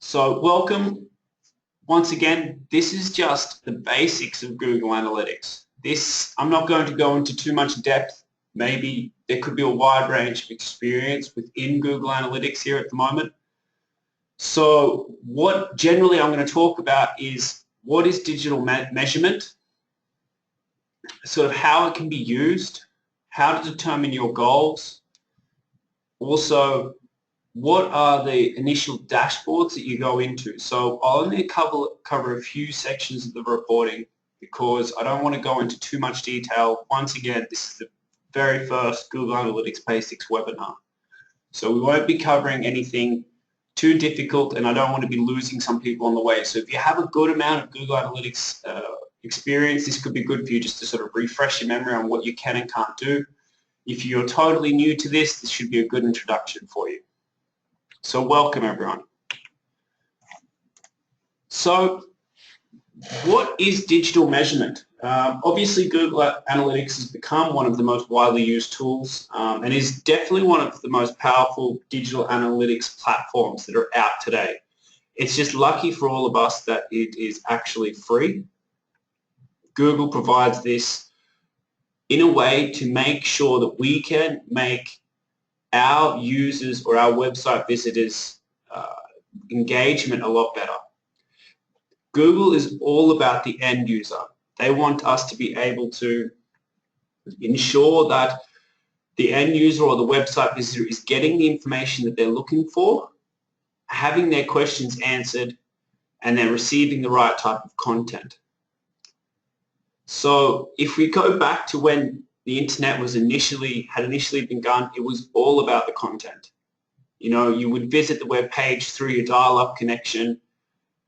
So welcome once again. This is just the basics of Google Analytics. I'm not going to go into too much depth. Maybe there could be a wide range of experience within Google Analytics here at the moment. So what generally I'm going to talk about is what is digital measurement, sort of how it can be used, how to determine your goals, also what are the initial dashboards that you go into. So I'll only cover a few sections of the reporting because I don't want to go into too much detail. Once again, this is the very first Google Analytics Basics webinar. So we won't be covering anything too difficult, and I don't want to be losing some people on the way. So if you have a good amount of Google Analytics experience, this could be good for you just to sort of refresh your memory on what you can and can't do. If you're totally new to this, this should be a good introduction for you. So welcome everyone. So what is digital measurement? Obviously Google Analytics has become one of the most widely used tools and is definitely one of the most powerful digital analytics platforms that are out today. It's just lucky for all of us that it is actually free. Google provides this in a way to make sure that we can make our users or our website visitors engagement a lot better. Google is all about the end user. They want us to be able to ensure that the end user or the website visitor is getting the information that they're looking for, having their questions answered, and they're receiving the right type of content. So if we go back to when the internet had initially begun, it was all about the content. You know, you would visit the web page through your dial-up connection,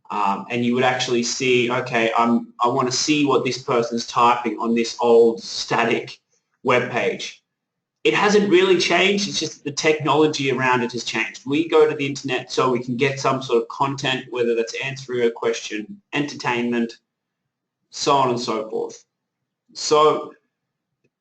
and you would actually see, okay, I want to see what this person's typing on this old static web page. It hasn't really changed. It's just the technology around it has changed. We go to the internet so we can get some sort of content, whether that's answering a question, entertainment, so on and so forth. So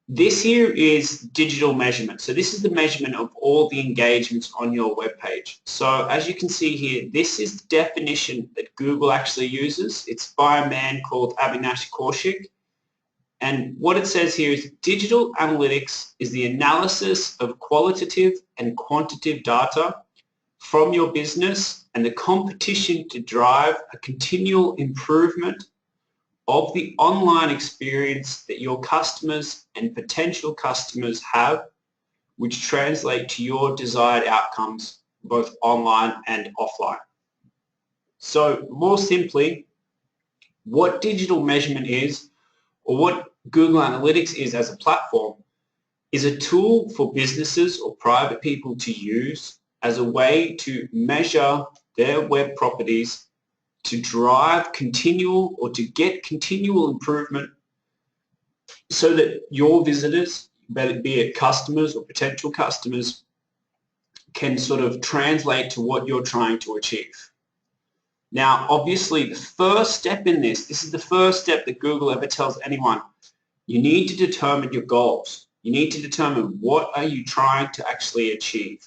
this here is digital measurement. So this is the measurement of all the engagements on your web page. So as you can see here, this is the definition that Google actually uses. It's by a man called Avinash Kaushik. And what it says here is digital analytics is the analysis of qualitative and quantitative data from your business and the competition to drive a continual improvement of the online experience that your customers and potential customers have, which translate to your desired outcomes both online and offline. So more simply, what digital measurement is, or what Google Analytics is as a platform, is a tool for businesses or private people to use as a way to measure their web properties to drive continual or to get continual improvement so that your visitors, be it customers or potential customers, can sort of translate to what you're trying to achieve. Now, obviously, the first step in this is the first step that Google ever tells anyone. You need to determine your goals. You need to determine what are you trying to actually achieve.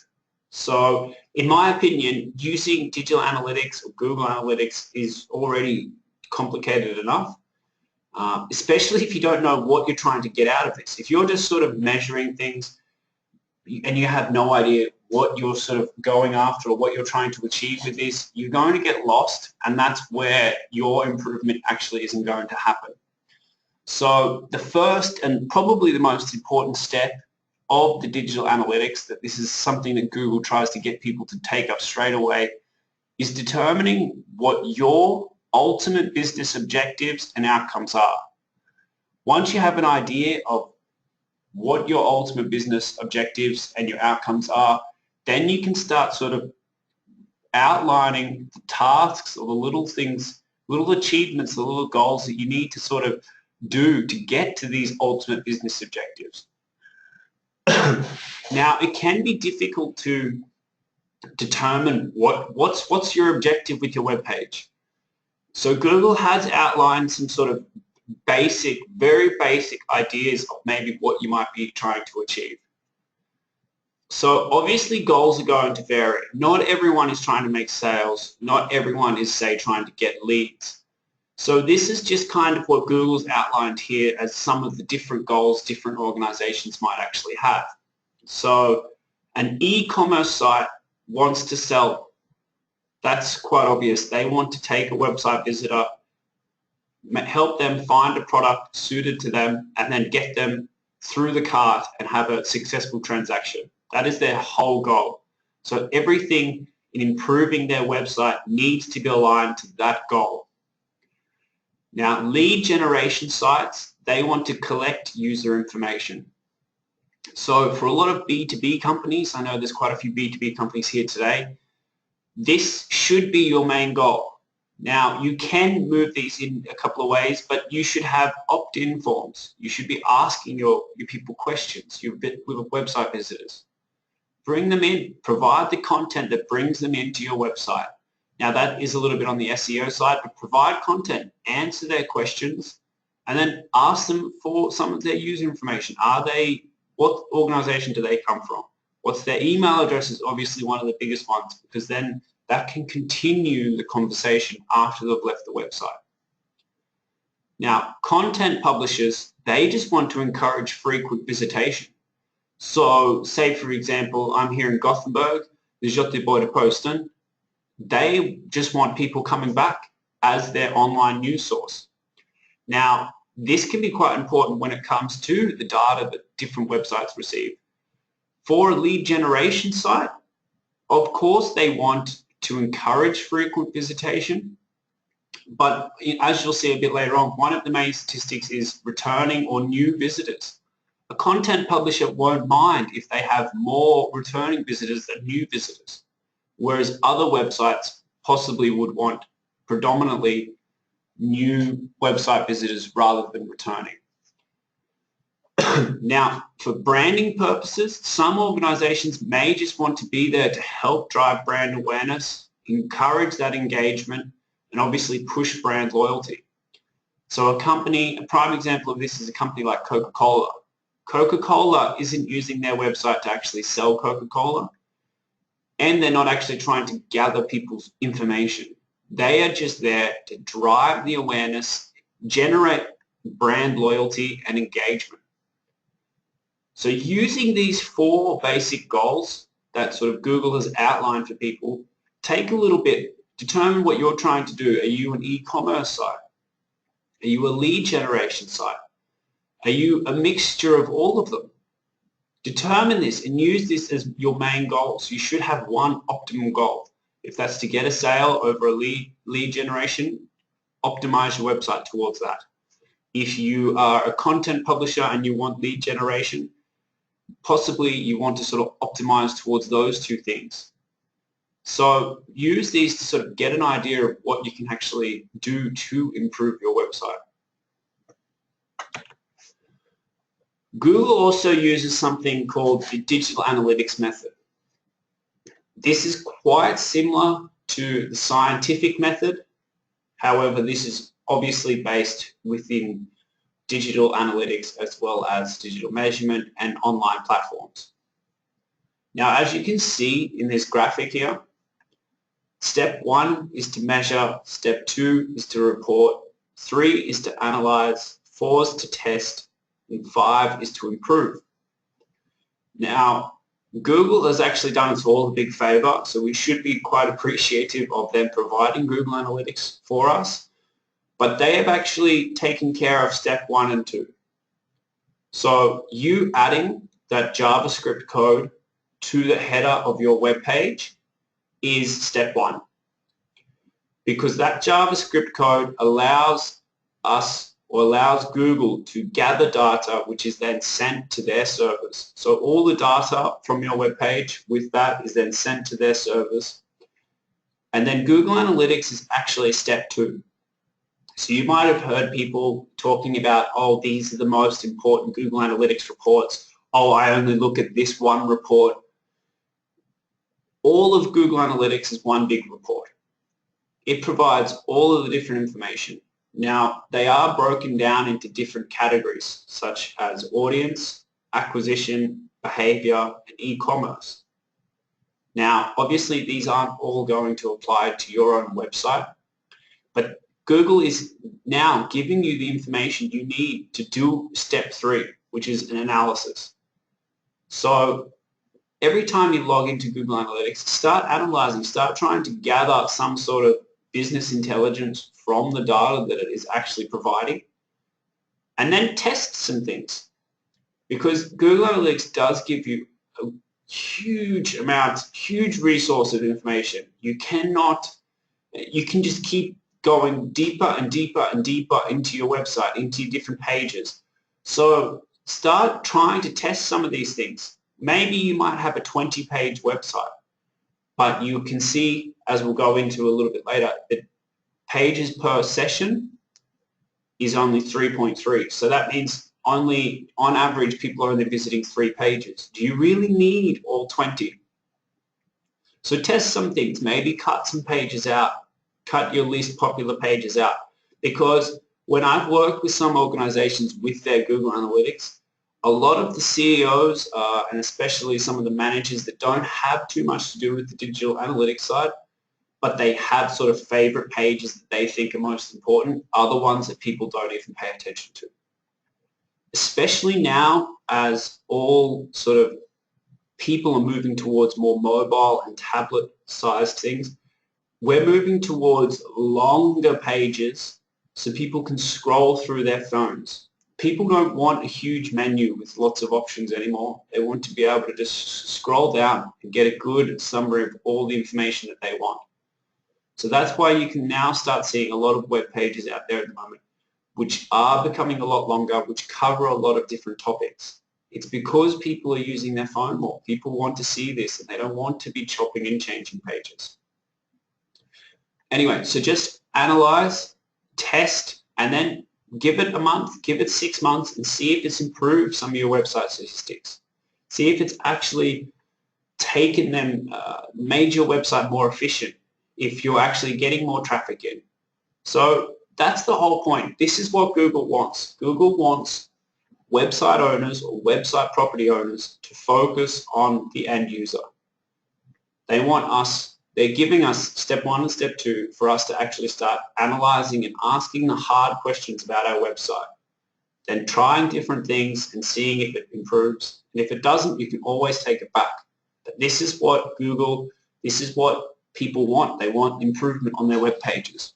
So in my opinion, using digital analytics or Google Analytics is already complicated enough, especially if you don't know what you're trying to get out of this. If you're just sort of measuring things and you have no idea what you're sort of going after or what you're trying to achieve with this, you're going to get lost, and that's where your improvement actually isn't going to happen. So the first and probably the most important step of the digital analytics, that this is something that Google tries to get people to take up straight away, is determining what your ultimate business objectives and outcomes are. Once you have an idea of what your ultimate business objectives and your outcomes are, then you can start sort of outlining the tasks or the little things, little achievements, the little goals that you need to sort of do to get to these ultimate business objectives. Now, it can be difficult to determine what's your objective with your web page. So Google has outlined some sort of basic, very basic ideas of maybe what you might be trying to achieve. So obviously goals are going to vary. Not everyone is trying to make sales. Not everyone is, say, trying to get leads. So this is just kind of what Google's outlined here as some of the different goals different organizations might actually have. So an e-commerce site wants to sell. That's quite obvious. They want to take a website visitor, help them find a product suited to them, and then get them through the cart and have a successful transaction. That is their whole goal. So everything in improving their website needs to be aligned to that goal. Now, lead generation sites, they want to collect user information. So for a lot of B2B companies, I know there's quite a few B2B companies here today, this should be your main goal. Now, you can move these in a couple of ways, but you should have opt-in forms. You should be asking your people questions, your website visitors. Bring them in. Provide the content that brings them into your website. Now, that is a little bit on the SEO side, but provide content, answer their questions, and then ask them for some of their user information. What organization do they come from? What's their email address is obviously one of the biggest ones, because then that can continue the conversation after they've left the website. Now, content publishers, they just want to encourage frequent visitation. So say, for example, I'm here in Gothenburg, the Göteborgs-Posten, they just want people coming back as their online news source. Now, this can be quite important when it comes to the data that different websites receive. For a lead generation site, of course they want to encourage frequent visitation, but as you'll see a bit later on, one of the main statistics is returning or new visitors. A content publisher won't mind if they have more returning visitors than new visitors, whereas other websites possibly would want predominantly new website visitors rather than returning. Now, for branding purposes, some organizations may just want to be there to help drive brand awareness, encourage that engagement, and obviously push brand loyalty. So a prime example of this is a company like Coca-Cola. Coca-Cola isn't using their website to actually sell Coca-Cola, and they're not actually trying to gather people's information. They are just there to drive the awareness, generate brand loyalty and engagement. So using these 4 basic goals that sort of Google has outlined for people, take a little bit, determine what you're trying to do. Are you an e-commerce site? Are you a lead generation site? Are you a mixture of all of them? Determine this and use this as your main goals. You should have one optimal goal. If that's to get a sale over a lead generation, optimize your website towards that. If you are a content publisher and you want lead generation, possibly you want to sort of optimize towards those 2 things. So use these to sort of get an idea of what you can actually do to improve your website. Google also uses something called the digital analytics method. This is quite similar to the scientific method. However, this is obviously based within digital analytics as well as digital measurement and online platforms. Now, as you can see in this graphic here, step 1 is to measure, step 2 is to report, 3 is to analyze, 4 is to test, and 5 is to improve. Now, Google has actually done us all a big favor, so we should be quite appreciative of them providing Google Analytics for us. But they have actually taken care of step 1 and 2. So you adding that JavaScript code to the header of your web page is step 1. Because that JavaScript code allows Google to gather data which is then sent to their servers. So all the data from your web page with that is then sent to their servers. And then Google Analytics is actually step 2. So you might have heard people talking about, oh, these are the most important Google Analytics reports. Oh, I only look at this one report. All of Google Analytics is one big report. It provides all of the different information. Now, they are broken down into different categories, such as audience, acquisition, behavior, and e-commerce. Now, obviously, these aren't all going to apply to your own website, but Google is now giving you the information you need to do step 3, which is an analysis. So every time you log into Google Analytics, start analyzing, start trying to gather some sort of business intelligence from the data that it is actually providing, and then test some things. Because Google Analytics does give you a huge resource of information. You can just keep going deeper and deeper and deeper into your website, into your different pages. So start trying to test some of these things. Maybe you might have a 20-page website, but you can see, as we'll go into a little bit later, that pages per session is only 3.3. So that means only, on average, people are only visiting 3 pages. Do you really need all 20? So test some things. Maybe cut some pages out. Cut your least popular pages out. Because when I've worked with some organizations with their Google Analytics, a lot of the CEOs and especially some of the managers that don't have too much to do with the digital analytics side, but they have sort of favorite pages that they think are most important, are the ones that people don't even pay attention to. Especially now, as all sort of people are moving towards more mobile and tablet sized things, we're moving towards longer pages so people can scroll through their phones. People don't want a huge menu with lots of options anymore. They want to be able to just scroll down and get a good summary of all the information that they want. So that's why you can now start seeing a lot of web pages out there at the moment, which are becoming a lot longer, which cover a lot of different topics. It's because people are using their phone more. People want to see this and they don't want to be chopping and changing pages. Anyway, so just analyze, test, and then give it a month, give it 6 months, and see if it's improved some of your website statistics. See if it's actually taken them, made your website more efficient, if you're actually getting more traffic in. So that's the whole point. This is what Google wants. Google wants website owners or website property owners to focus on the end user. They want us, they're giving us step 1 and step 2 for us to actually start analyzing and asking the hard questions about our website. Then trying different things and seeing if it improves. And if it doesn't, you can always take it back. But this is what Google, this is what people want. They want improvement on their web pages.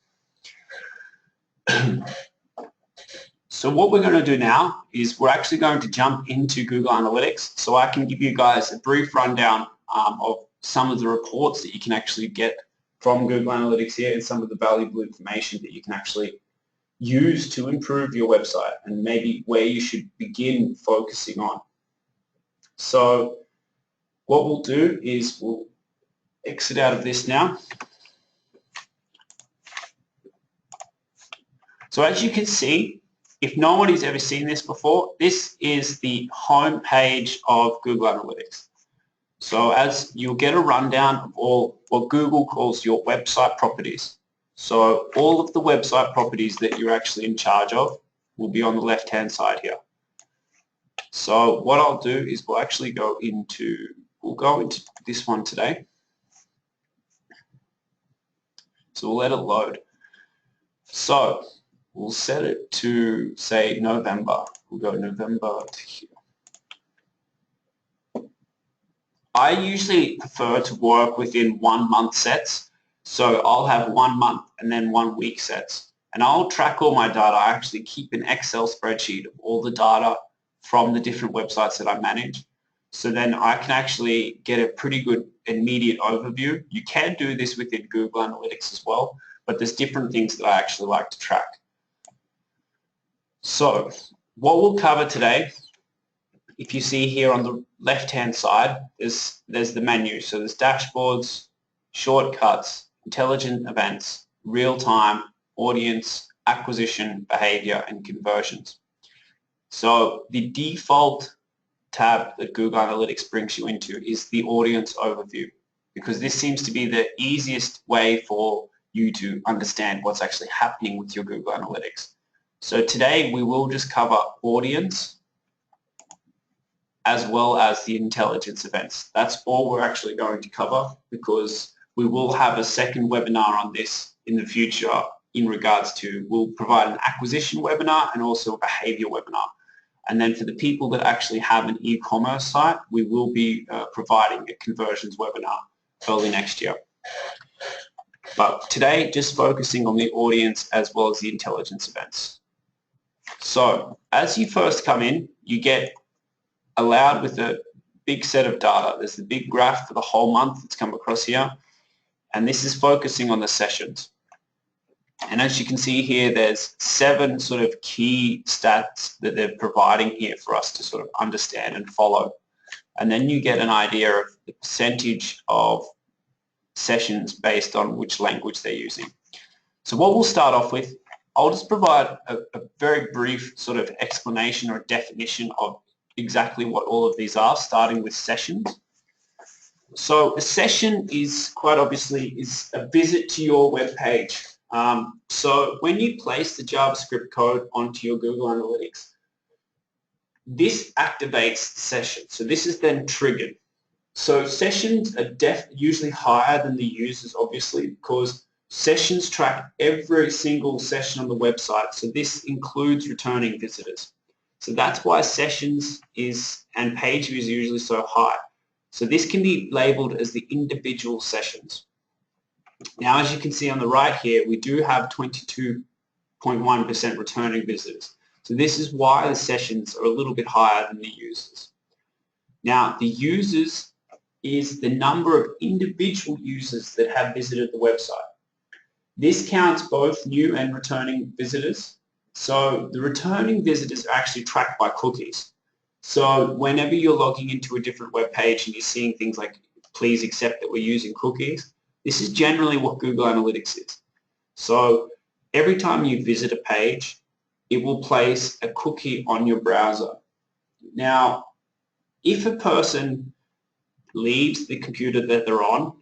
So what we're going to do now is we're actually going to jump into Google Analytics so I can give you guys a brief rundown of some of the reports that you can actually get from Google Analytics here and some of the valuable information that you can actually use to improve your website and maybe where you should begin focusing on. So what we'll do is we'll exit out of this now. So as you can see, if nobody's ever seen this before, this is the home page of Google Analytics. So as you'll get a rundown of all what Google calls your website properties. So all of the website properties that you're actually in charge of will be on the left-hand side here. So what I'll do is we'll actually go into this one today. So we'll let it load. So we'll set it to, say, November. We'll go November to here. I usually prefer to work within 1 month sets. So I'll have 1 month and then 1 week sets. And I'll track all my data. I actually keep an Excel spreadsheet of all the data from the different websites that I manage. So then I can actually get a pretty good immediate overview. You can do this within Google Analytics as well, but there's different things that I actually like to track. So what we'll cover today, if you see here on the left-hand side, there's the menu. So there's dashboards, shortcuts, intelligent events, real-time, audience, acquisition, behavior, and conversions. So the default tab that Google Analytics brings you into is the audience overview, because this seems to be the easiest way for you to understand what's actually happening with your Google Analytics. So today we will just cover audience, as well as the intelligence events. That's all we're actually going to cover, because we will have a second webinar on this in the future in regards to, we'll provide an acquisition webinar and also a behavior webinar. And then for the people that actually have an e-commerce site, we will be providing a conversions webinar early next year. But today, just focusing on the audience as well as the intelligence events. So as you first come in, you get allowed with a big set of data. There's the big graph for the whole month that's come across here, and this is focusing on the sessions. And as you can see here, there's 7 sort of key stats that they're providing here for us to sort of understand and follow. And then you get an idea of the percentage of sessions based on which language they're using. So what we'll start off with, I'll just provide a very brief sort of explanation or definition of exactly what all of these are, starting with sessions. So a session is quite obviously is a visit to your web page. So when you place the JavaScript code onto your Google Analytics, this activates the session. So this is then triggered. So sessions are usually higher than the users, obviously, because sessions track every single session on the website. So this includes returning visitors. So that's why sessions and page views are usually so high. So this can be labeled as the individual sessions. Now, as you can see on the right here, we do have 22.1% returning visitors. So this is why the sessions are a little bit higher than the users. Now, the users is the number of individual users that have visited the website. This counts both new and returning visitors. So the returning visitors are actually tracked by cookies. So whenever you're logging into a different web page and you're seeing things like, please accept that we're using cookies, this is generally what Google Analytics is. So every time you visit a page, it will place a cookie on your browser. Now, if a person leaves the computer that they're on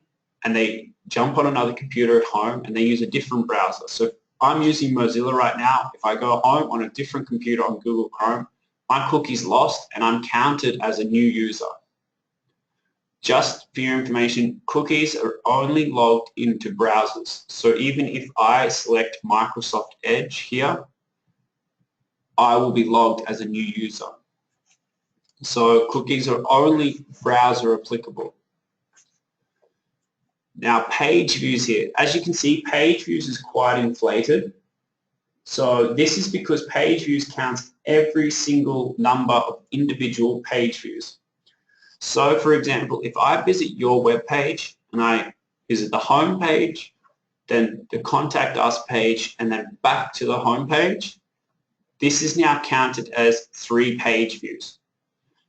and they jump on another computer at home and they use a different browser. So if I'm using Mozilla right now, if I go home on a different computer on Google Chrome, my cookie's lost and I'm counted as a new user. Just for your information, cookies are only logged into browsers. So even if I select Microsoft Edge here, I will be logged as a new user. So cookies are only browser applicable. Now page views here. As you can see, page views is quite inflated. So this is because page views counts every single number of individual page views. So for example, if I visit your web page and I visit the home page, then the contact us page, and then back to the home page, this is now counted as 3 page views.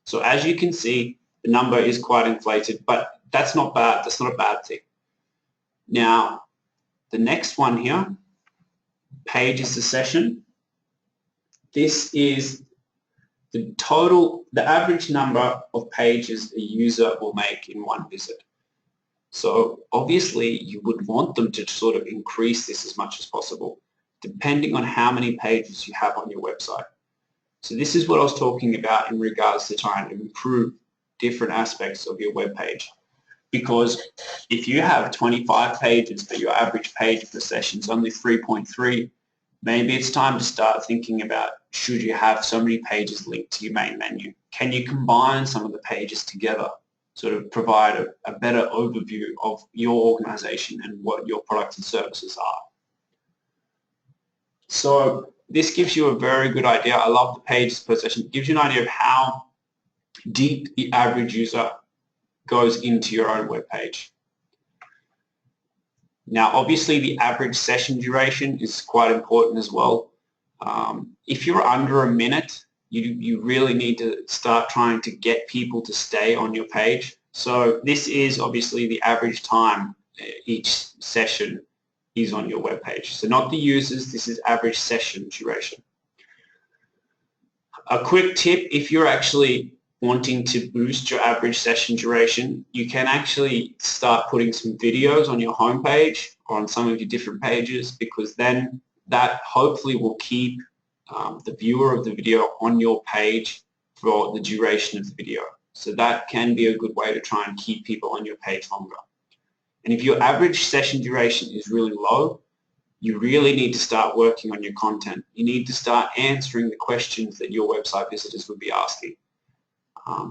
So as you can see, the number is quite inflated, but that's not bad. That's not a bad thing. Now, the next one here, page is the session. This is the average number of pages a user will make in one visit. So obviously you would want them to sort of increase this as much as possible, depending on how many pages you have on your website. So this is what I was talking about in regards to trying to improve different aspects of your web page. Because if you have 25 pages, but your average page per session is only 3.3, maybe it's time to start thinking about, should you have so many pages linked to your main menu? Can you combine some of the pages together, sort of provide a better overview of your organization and what your products and services are? So this gives you a very good idea. I love the pages per session. It gives you an idea of how deep the average user goes into your own web page. Now, obviously, the average session duration is quite important as well. If you're under a minute, you really need to start trying to get people to stay on your page. So this is obviously the average time each session is on your web page. So not the users, this is average session duration. A quick tip, if you're actually wanting to boost your average session duration, you can actually start putting some videos on your homepage or on some of your different pages, because then that hopefully will keep the viewer of the video on your page for the duration of the video. So that can be a good way to try and keep people on your page longer. And if your average session duration is really low, you really need to start working on your content. You need to start answering the questions that your website visitors would be asking.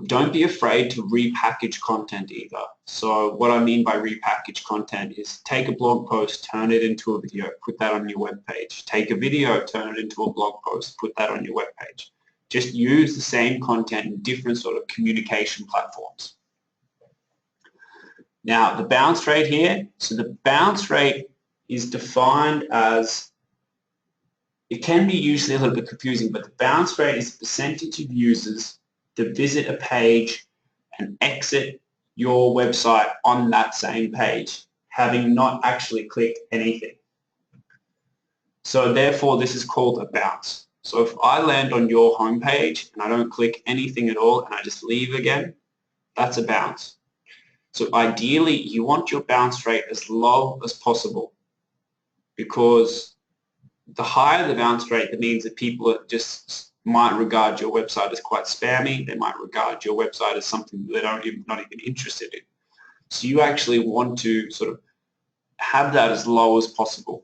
Don't be afraid to repackage content either. So what I mean by repackage content is take a blog post, turn it into a video, put that on your web page. Take a video, turn it into a blog post, put that on your web page. Just use the same content in different sort of communication platforms. Now the bounce rate here, so the bounce rate is defined as, it can be usually a little bit confusing, but the bounce rate is the percentage of users to visit a page and exit your website on that same page, having not actually clicked anything. So therefore this is called a bounce. So if I land on your homepage and I don't click anything at all and I just leave again, that's a bounce. So ideally you want your bounce rate as low as possible, because the higher the bounce rate, that means that people are just might regard your website as quite spammy. They might regard your website as something they're not even interested in. So you actually want to sort of have that as low as possible.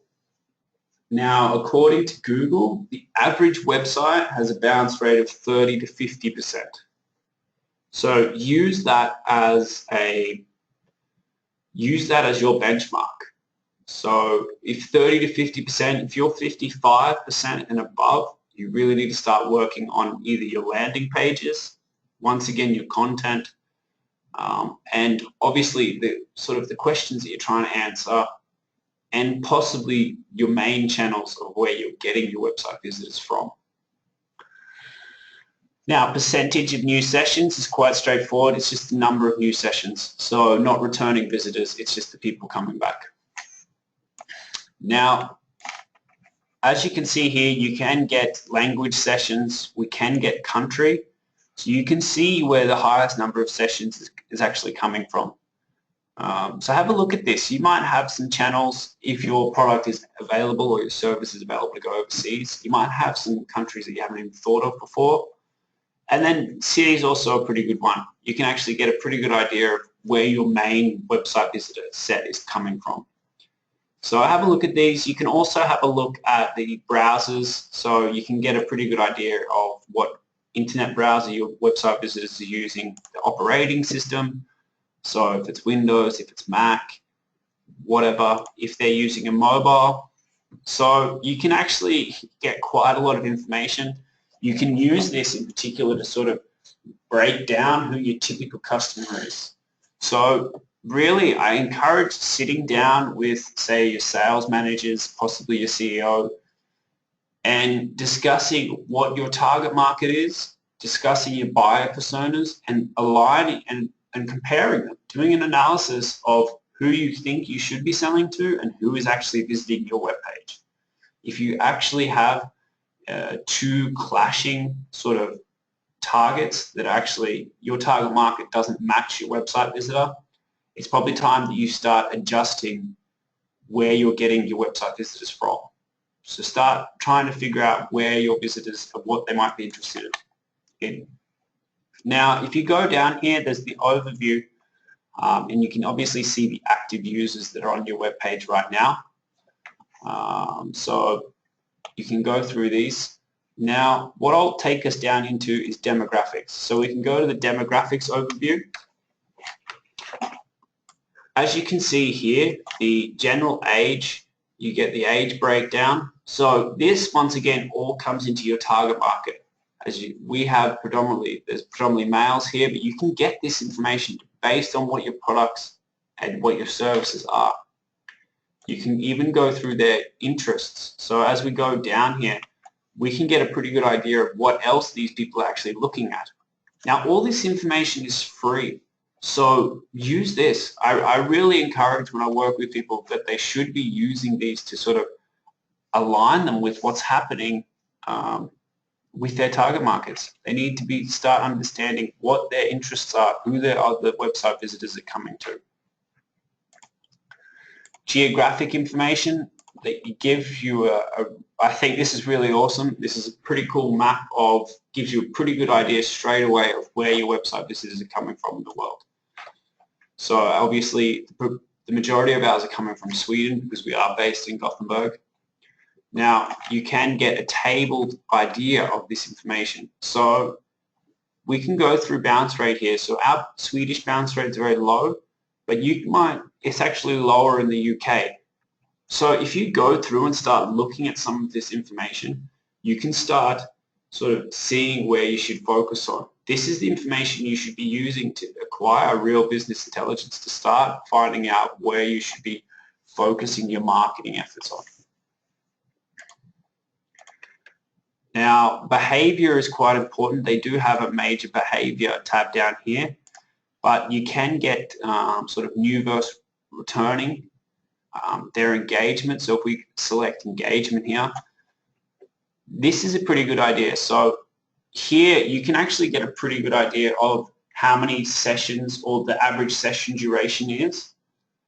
Now, according to Google, the average website has a bounce rate of 30 to 50%. So use that as your benchmark. So if 30 to 50%, if you're 55% and above, you really need to start working on either your landing pages, once again your content, and obviously the questions that you're trying to answer, and possibly your main channels of where you're getting your website visitors from. Now, percentage of new sessions is quite straightforward. It's just the number of new sessions. So not returning visitors, it's just the people coming back. Now, as you can see here, you can get language sessions. We can get country. So you can see where the highest number of sessions is actually coming from. So have a look at this. You might have some channels, if your product is available or your service is available to go overseas, you might have some countries that you haven't even thought of before. And then city is also a pretty good one. You can actually get a pretty good idea of where your main website visitor set is coming from. So have a look at these. You can also have a look at the browsers, so you can get a pretty good idea of what internet browser your website visitors are using, the operating system, so if it's Windows, if it's Mac, whatever, if they're using a mobile. So you can actually get quite a lot of information. You can use this in particular to sort of break down who your typical customer is. So really, I encourage sitting down with, say, your sales managers, possibly your CEO, and discussing what your target market is, discussing your buyer personas, and aligning and comparing them, doing an analysis of who you think you should be selling to and who is actually visiting your webpage. If you actually have two clashing sort of targets that actually your target market doesn't match your website visitor, it's probably time that you start adjusting where you're getting your website visitors from. So start trying to figure out where your visitors are, what they might be interested in. Now, if you go down here, there's the overview, and you can obviously see the active users that are on your web page right now. So you can go through these. Now, what I'll take us down into is demographics. So we can go to the demographics overview. As you can see here, the general age, you get the age breakdown. So this, once again, all comes into your target market. We have there's predominantly males here, but you can get this information based on what your products and what your services are. You can even go through their interests. So as we go down here, we can get a pretty good idea of what else these people are actually looking at. Now, all this information is free. So use this. I really encourage when I work with people that they should be using these to sort of align them with what's happening with their target markets. They need to start understanding what their interests are, who their other website visitors are coming to. Geographic information. it gives you I think this is really awesome. This is a pretty cool map gives you a pretty good idea straight away of where your website visitors are coming from in the world. So obviously the majority of ours are coming from Sweden because we are based in Gothenburg. Now you can get a tabled idea of this information. So we can go through bounce rate here. So our Swedish bounce rate is very low, but it's actually lower in the UK. So if you go through and start looking at some of this information, you can start sort of seeing where you should focus on. This is the information you should be using to acquire real business intelligence, to start finding out where you should be focusing your marketing efforts on. Now, behavior is quite important. They do have a major behavior tab down here, but you can get sort of new versus returning. Their engagement, so if we select engagement here, this is a pretty good idea. So here you can actually get a pretty good idea of how many sessions or the average session duration is.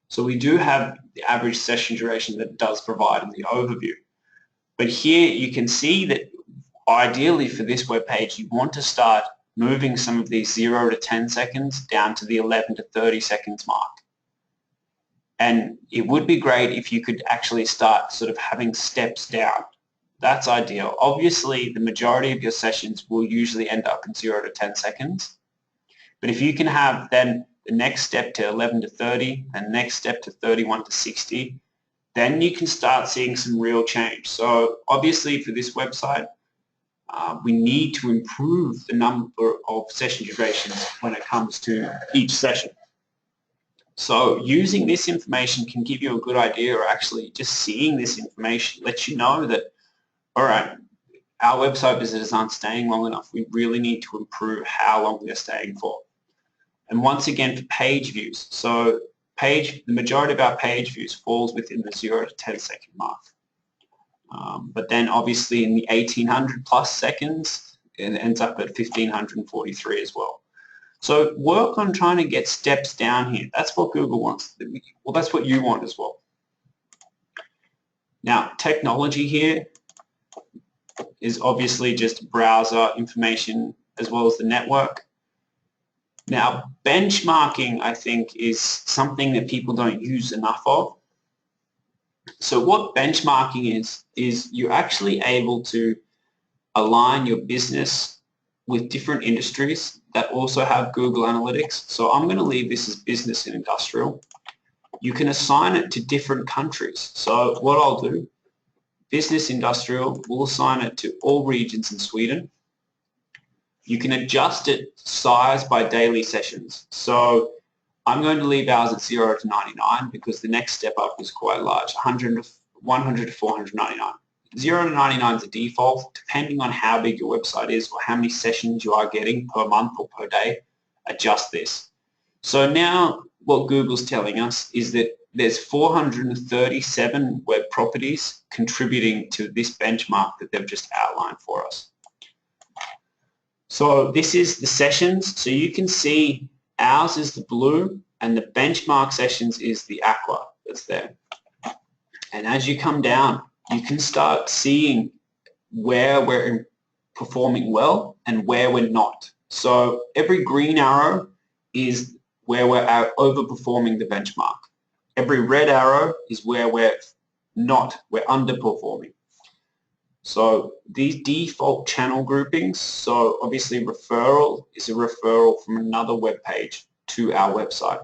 So we do have the average session duration that it does provide in the overview. But here you can see that ideally for this web page, you want to start moving some of these 0 to 10 seconds down to the 11 to 30 seconds mark. And it would be great if you could actually start sort of having steps down. That's ideal. Obviously, the majority of your sessions will usually end up in 0 to 10 seconds. But if you can have then the next step to 11 to 30 and next step to 31 to 60, then you can start seeing some real change. So obviously for this website, we need to improve the number of session durations when it comes to each session. So using this information can give you a good idea, or actually just seeing this information lets you know that, all right, our website visitors aren't staying long enough. We really need to improve how long they're staying for. And once again, for page views, so the majority of our page views falls within the 0 to 10 second mark. But then obviously in the 1800 plus seconds, it ends up at 1543 as well. So work on trying to get steps down here. That's what Google wants. Well, that's what you want as well. Now, technology here is obviously just browser information as well as the network. Now, benchmarking, I think, is something that people don't use enough of. So what benchmarking is you're actually able to align your business with different industries that also have Google Analytics. So I'm going to leave this as business and industrial. You can assign it to different countries. So what I'll do, business industrial, we'll assign it to all regions in Sweden. You can adjust it size by daily sessions. So I'm going to leave ours at 0 to 99 because the next step up is quite large, 100 to 499. 0 to 99 is a default. Depending on how big your website is or how many sessions you are getting per month or per day, adjust this. So now what Google's telling us is that there's 437 web properties contributing to this benchmark that they've just outlined for us. So this is the sessions. So you can see ours is the blue and the benchmark sessions is the aqua that's there. And as you come down, you can start seeing where we're performing well and where we're not. So every green arrow is where we're overperforming the benchmark. Every red arrow is where we're underperforming. So these default channel groupings, so obviously referral is a referral from another web page to our website.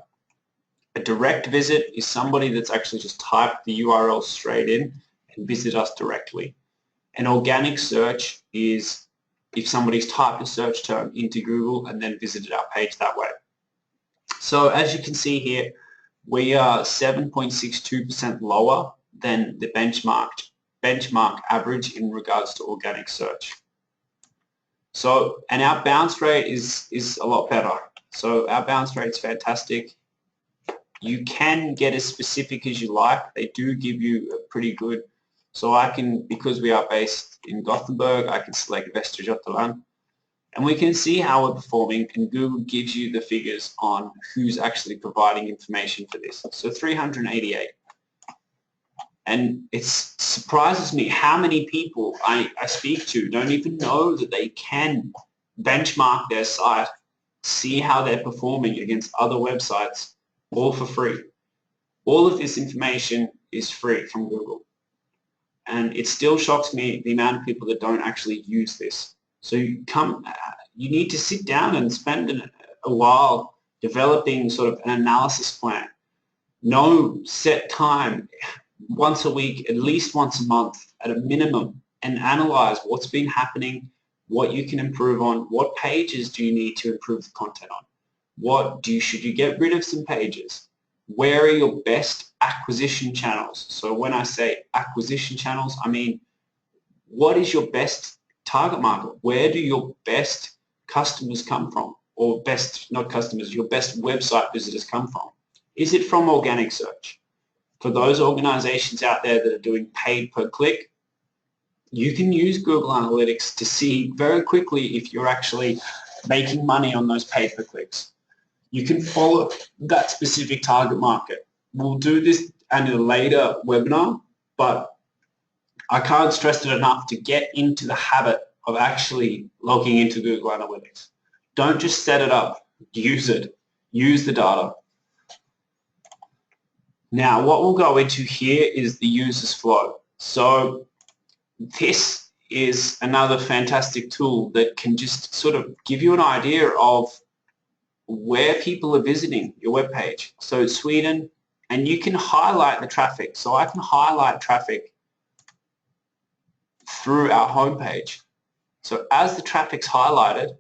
A direct visit is somebody that's actually just typed the URL straight in and visit us directly. An organic search is if somebody's typed a search term into Google and then visited our page that way. So as you can see here, we are 7.62% lower than the benchmark average in regards to organic search. So, and our bounce rate is a lot better. So our bounce rate is fantastic. You can get as specific as you like. They do give you a pretty good, so I can, because we are based in Gothenburg, I can select Västra Götaland and we can see how we're performing, and Google gives you the figures on who's actually providing information for this. So 388. And it surprises me how many people I speak to don't even know that they can benchmark their site, see how they're performing against other websites, all for free. All of this information is free from Google. And it still shocks me the amount of people that don't actually use this. So you need to sit down and spend a while developing sort of an analysis plan. No set time, once a week, at least once a month at a minimum, and analyze what's been happening, what you can improve on, what pages do you need to improve the content on, should you get rid of some pages, where are your best acquisition channels. So when I say acquisition channels, I mean what is your best target market, where do your best customers come from, or best, not customers, your best website visitors come from. Is it from organic search? For those organizations out there that are doing paid per click, you can use Google Analytics to see very quickly if you're actually making money on those paid per clicks. You can follow that specific target market. We'll do this in a later webinar, but I can't stress it enough to get into the habit of actually logging into Google Analytics. Don't just set it up, use it, use the data. Now, what we'll go into here is the user's flow. So this is another fantastic tool that can just sort of give you an idea of where people are visiting your web page. So Sweden, and you can highlight the traffic. So I can highlight traffic through our homepage. So as the traffic's highlighted,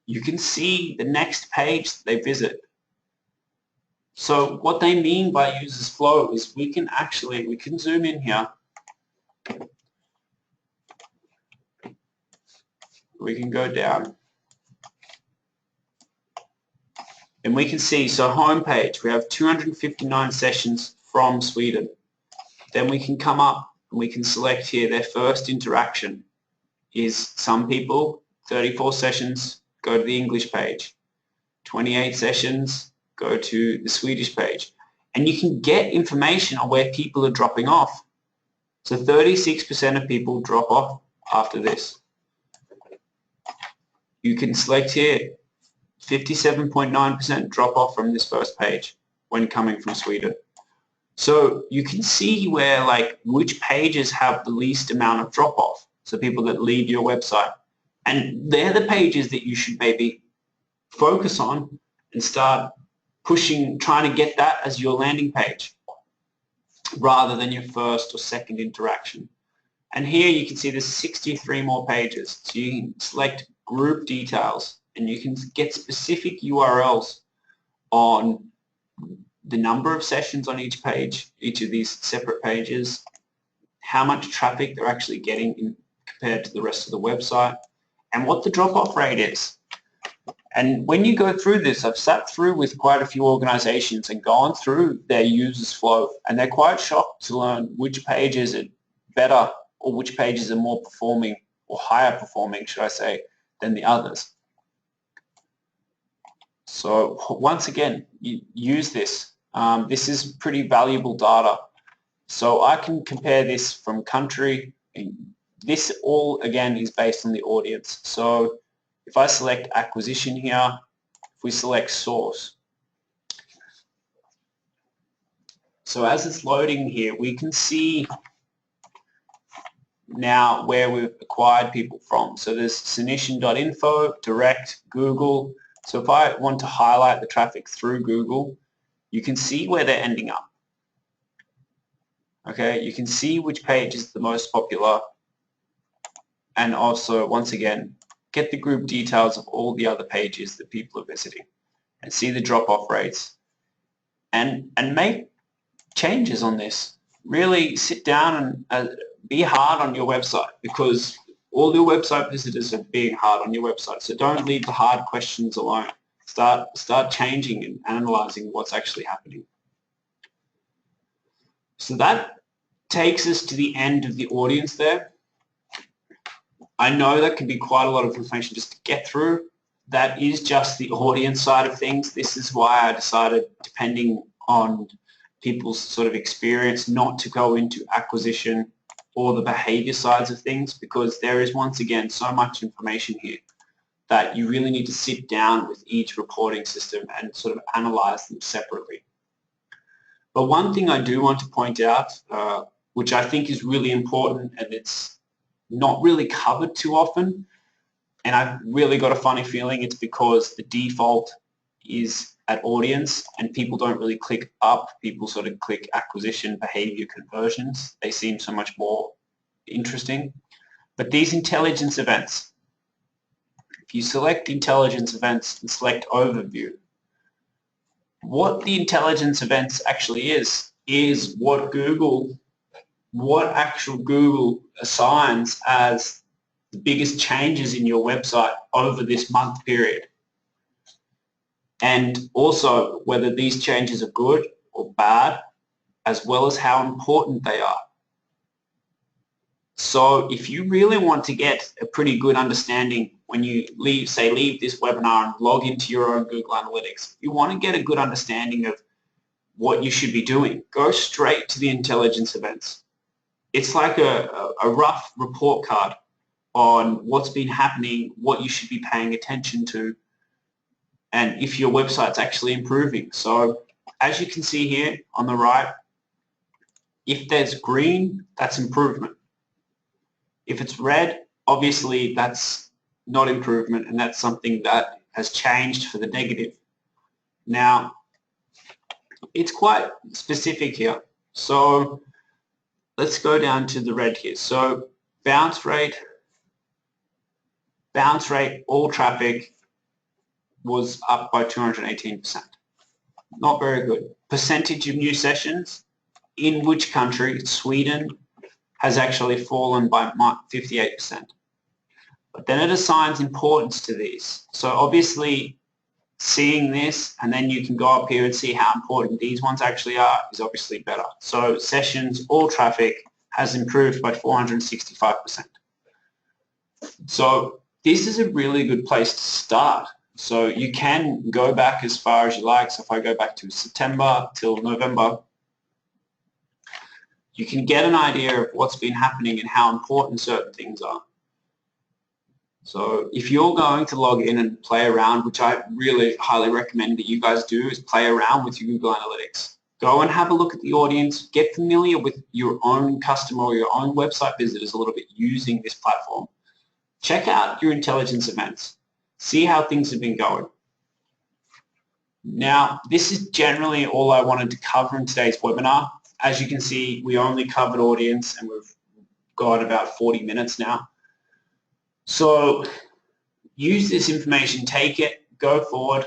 you can see the next page that they visit. So what they mean by users flow is we can zoom in here. We can go down. And we can see, so homepage, we have 259 sessions from Sweden. Then we can come up and we can select here their first interaction is some people, 34 sessions, go to the English page. 28 sessions, go to the Swedish page. And you can get information on where people are dropping off. So 36% of people drop off after this. You can select here, 57.9% drop off from this first page when coming from Sweden. So you can see where, like, which pages have the least amount of drop off. So people that leave your website. And they're the pages that you should maybe focus on and start pushing, trying to get that as your landing page rather than your first or second interaction. And here you can see there's 63 more pages. So you can select group details and you can get specific URLs on the number of sessions on each page, each of these separate pages, how much traffic they're actually getting compared to the rest of the website, and what the drop-off rate is. And when you go through this, I've sat through with quite a few organizations and gone through their users flow, and they're quite shocked to learn which pages are better or which pages are more performing or higher performing, should I say, than the others. So once again, you use this. This is pretty valuable data. So I can compare this from country. This all, again, is based on the audience. So if I select acquisition here, if we select source. So as it's loading here, we can see now where we've acquired people from. So there's Sinitian.info, direct, Google. So if I want to highlight the traffic through Google, you can see where they're ending up. Okay, you can see which page is the most popular, and also, once again, get the group details of all the other pages that people are visiting and see the drop-off rates and make changes on this. Really sit down and be hard on your website, because all your website visitors are being hard on your website. So don't leave the hard questions alone. Start changing and analyzing what's actually happening. So that takes us to the end of the audience there. I know that can be quite a lot of information just to get through. That is just the audience side of things. This is why I decided, depending on people's sort of experience, not to go into acquisition or the behavior sides of things, because there is, once again, so much information here that you really need to sit down with each reporting system and sort of analyze them separately. But one thing I do want to point out, which I think is really important, and it's not really covered too often, and I've really got a funny feeling it's because the default is at audience and people don't really click up, people sort of click acquisition, behavior, conversions. They seem so much more interesting. But these intelligence events, if you select intelligence events and select overview, what the intelligence events actually is what actual Google assigns as the biggest changes in your website over this month period. And also whether these changes are good or bad, as well as how important they are. So if you really want to get a pretty good understanding when you leave this webinar and log into your own Google Analytics, you want to get a good understanding of what you should be doing. Go straight to the intelligence events. It's like a rough report card on what's been happening, what you should be paying attention to, and if your website's actually improving. So as you can see here on the right, if there's green, that's improvement. If it's red, obviously that's not improvement, and that's something that has changed for the negative. Now, it's quite specific here. So let's go down to the red here. So bounce rate, all traffic was up by 218%. Not very good. Percentage of new sessions, in which country? Sweden has actually fallen by 58%. But then it assigns importance to these. So obviously seeing this, and then you can go up here and see how important these ones actually are, is obviously better. So sessions, all traffic has improved by 465%. So this is a really good place to start. So you can go back as far as you like. So if I go back to September till November, you can get an idea of what's been happening and how important certain things are. So if you're going to log in and play around, which I really highly recommend that you guys do, is play around with your Google Analytics. Go and have a look at the audience, get familiar with your own customer or your own website visitors a little bit using this platform. Check out your intelligence events. See how things have been going. Now, this is generally all I wanted to cover in today's webinar. As you can see, we only covered audience and we've got about 40 minutes now. So use this information, take it, go forward,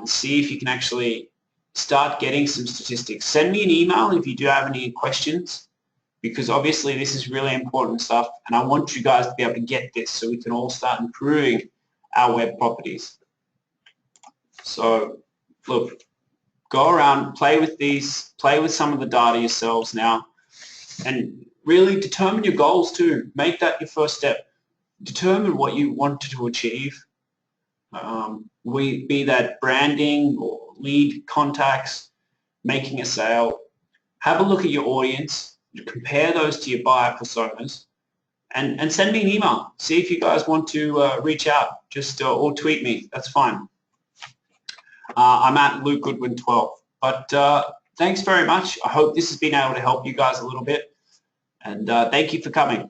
see if you can actually start getting some statistics. Send me an email if you do have any questions, because obviously this is really important stuff and I want you guys to be able to get this so we can all start improving our web properties. So look, go around, play with these, play with some of the data yourselves now, and really determine your goals too. Make that your first step. Determine what you want to achieve, be that branding or lead contacts, making a sale. Have a look at your audience, compare those to your buyer personas, and send me an email. See if you guys want to reach out, just or tweet me. That's fine. I'm at Luke Goodwin 12. But thanks very much. I hope this has been able to help you guys a little bit, and thank you for coming.